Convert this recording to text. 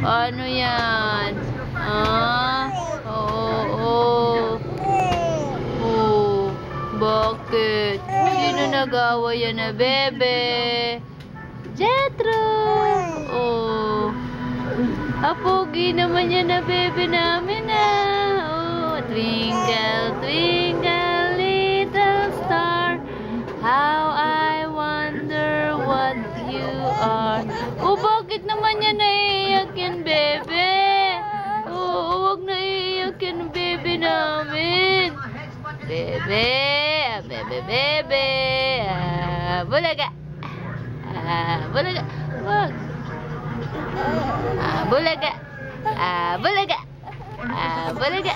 Ano yan? Ah? Oo. Oh. Bakit? Sino nag-away yan na bebe? Jetro! Oh. Pogi naman yan na bebe namin Oh. Twinkle, twinkle, little star, how I wonder what you are. Oh, bakit naman yan naiiyak yan, bebe? Oh, huwag naiiyak yan, bebe namin. Bebe, bebe. Bulaga. Bulaga. Wag. Bulaga. Bulaga. Bulaga.